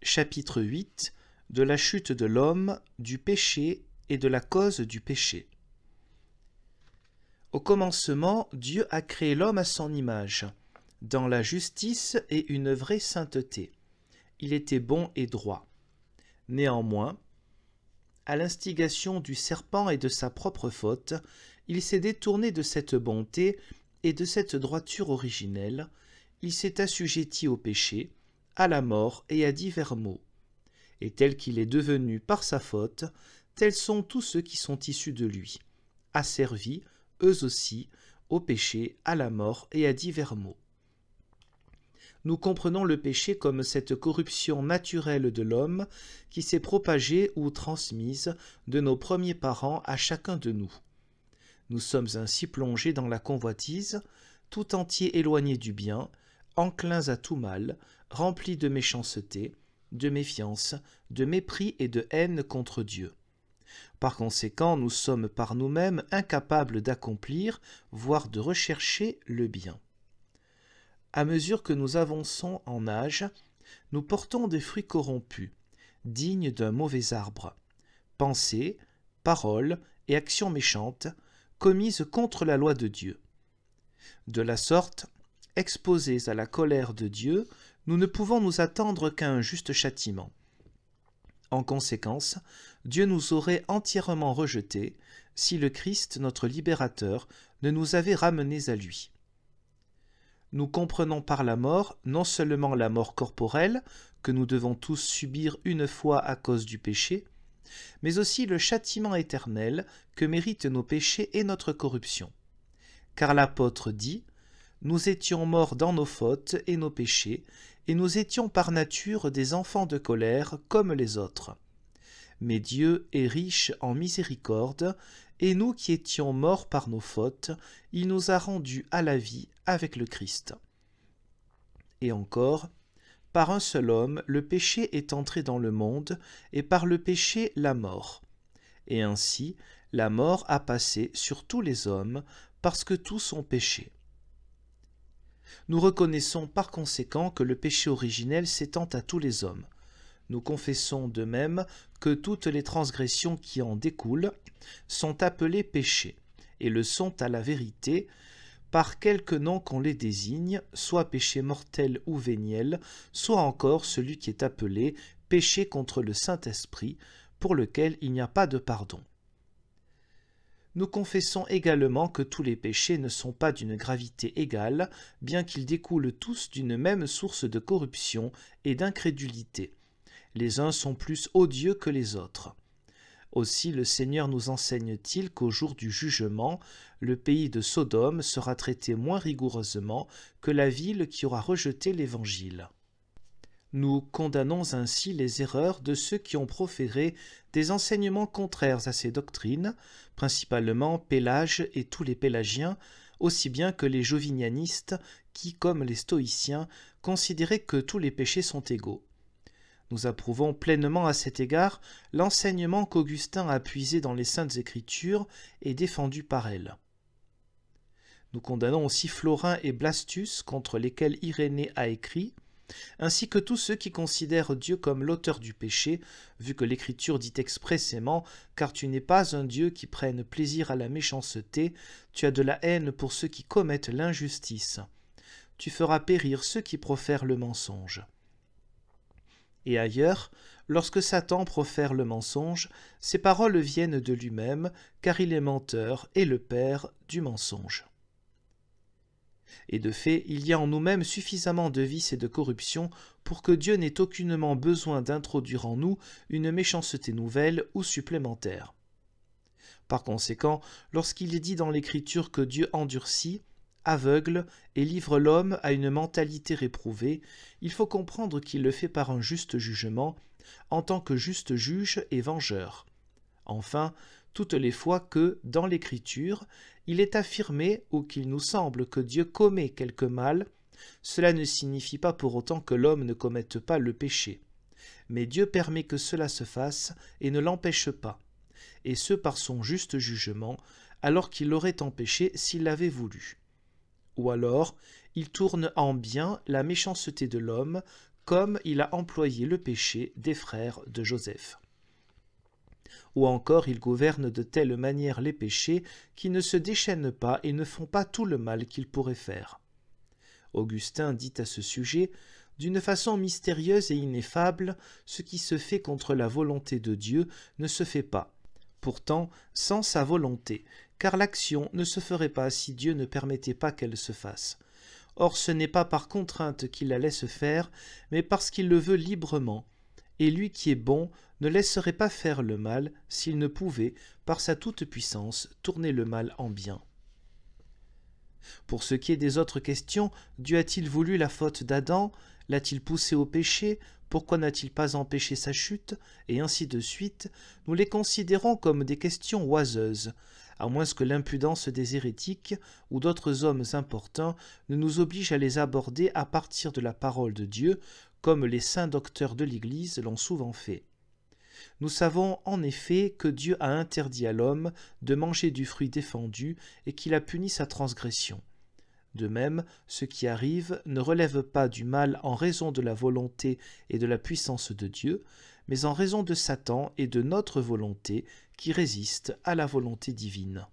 Chapitre 8 de la chute de l'homme, du péché et de la cause du péché. Au commencement, Dieu a créé l'homme à son image, dans la justice et une vraie sainteté. Il était bon et droit. Néanmoins, à l'instigation du serpent et de sa propre faute, il s'est détourné de cette bonté et de cette droiture originelle, il s'est assujetti au péché, à la mort et à divers maux. Et tel qu'il est devenu par sa faute, tels sont tous ceux qui sont issus de lui, asservis, eux aussi, au péché, à la mort et à divers maux. Nous comprenons le péché comme cette corruption naturelle de l'homme qui s'est propagée ou transmise de nos premiers parents à chacun de nous. Nous sommes ainsi plongés dans la convoitise, tout entier éloignés du bien, enclins à tout mal, remplis de méchanceté, de méfiance, de mépris et de haine contre Dieu. Par conséquent, nous sommes par nous-mêmes incapables d'accomplir, voire de rechercher le bien. À mesure que nous avançons en âge, nous portons des fruits corrompus, dignes d'un mauvais arbre, pensées, paroles et actions méchantes, commises contre la loi de Dieu. De la sorte, exposés à la colère de Dieu, nous ne pouvons nous attendre qu'à un juste châtiment. En conséquence, Dieu nous aurait entièrement rejetés si le Christ, notre libérateur, ne nous avait ramenés à lui. Nous comprenons par la mort non seulement la mort corporelle, que nous devons tous subir une fois à cause du péché, mais aussi le châtiment éternel que méritent nos péchés et notre corruption. Car l'apôtre dit « Nous étions morts dans nos fautes et nos péchés, et nous étions par nature des enfants de colère comme les autres. Mais Dieu est riche en miséricorde, et nous qui étions morts par nos fautes, il nous a rendus à la vie avec le Christ. Et encore, par un seul homme, le péché est entré dans le monde, et par le péché la mort. Et ainsi, la mort a passé sur tous les hommes, parce que tous ont péché. Nous reconnaissons par conséquent que le péché originel s'étend à tous les hommes. Nous confessons de même que toutes les transgressions qui en découlent sont appelées péchés, et le sont à la vérité, par quelque nom qu'on les désigne, soit péché mortel ou véniel, soit encore celui qui est appelé péché contre le Saint-Esprit, pour lequel il n'y a pas de pardon. Nous confessons également que tous les péchés ne sont pas d'une gravité égale, bien qu'ils découlent tous d'une même source de corruption et d'incrédulité. Les uns sont plus odieux que les autres. Aussi le Seigneur nous enseigne-t-il qu'au jour du jugement, le pays de Sodome sera traité moins rigoureusement que la ville qui aura rejeté l'Évangile. Nous condamnons ainsi les erreurs de ceux qui ont proféré des enseignements contraires à ces doctrines, principalement Pélage et tous les pélagiens, aussi bien que les jovinianistes qui, comme les stoïciens, considéraient que tous les péchés sont égaux. Nous approuvons pleinement à cet égard l'enseignement qu'Augustin a puisé dans les Saintes Écritures et défendu par elles. Nous condamnons aussi Florin et Blastus, contre lesquels Irénée a écrit, ainsi que tous ceux qui considèrent Dieu comme l'auteur du péché, vu que l'Écriture dit expressément « Car tu n'es pas un Dieu qui prenne plaisir à la méchanceté, tu as de la haine pour ceux qui commettent l'injustice. Tu feras périr ceux qui profèrent le mensonge. » Et ailleurs, lorsque Satan profère le mensonge, ses paroles viennent de lui-même, car il est menteur et le père du mensonge. Et de fait, il y a en nous-mêmes suffisamment de vices et de corruption pour que Dieu n'ait aucunement besoin d'introduire en nous une méchanceté nouvelle ou supplémentaire. Par conséquent, lorsqu'il est dit dans l'Écriture que Dieu endurcit, aveugle et livre l'homme à une mentalité réprouvée, il faut comprendre qu'il le fait par un juste jugement, en tant que juste juge et vengeur. Enfin, toutes les fois que, dans l'Écriture, il est affirmé ou qu'il nous semble que Dieu commet quelque mal, cela ne signifie pas pour autant que l'homme ne commette pas le péché. Mais Dieu permet que cela se fasse et ne l'empêche pas, et ce par son juste jugement, alors qu'il l'aurait empêché s'il l'avait voulu. Ou alors, il tourne en bien la méchanceté de l'homme, comme il a employé le péché des frères de Joseph. Ou encore il gouverne de telle manière les péchés qui ne se déchaînent pas et ne font pas tout le mal qu'ils pourraient faire. Augustin dit à ce sujet, d'une façon mystérieuse et ineffable, ce qui se fait contre la volonté de Dieu ne se fait pas, pourtant sans sa volonté, car l'action ne se ferait pas si Dieu ne permettait pas qu'elle se fasse. Or ce n'est pas par contrainte qu'il la laisse faire, mais parce qu'il le veut librement, et lui qui est bon ne laisserait pas faire le mal s'il ne pouvait, par sa toute-puissance, tourner le mal en bien. Pour ce qui est des autres questions, Dieu a-t-il voulu la faute d'Adam? L'a-t-il poussé au péché? Pourquoi n'a-t-il pas empêché sa chute? Et ainsi de suite, nous les considérons comme des questions oiseuses, à moins que l'impudence des hérétiques ou d'autres hommes importants ne nous oblige à les aborder à partir de la parole de Dieu, comme les saints docteurs de l'Église l'ont souvent fait. Nous savons en effet que Dieu a interdit à l'homme de manger du fruit défendu et qu'il a puni sa transgression. De même, ce qui arrive ne relève pas du mal en raison de la volonté et de la puissance de Dieu, mais en raison de Satan et de notre volonté qui résiste à la volonté divine.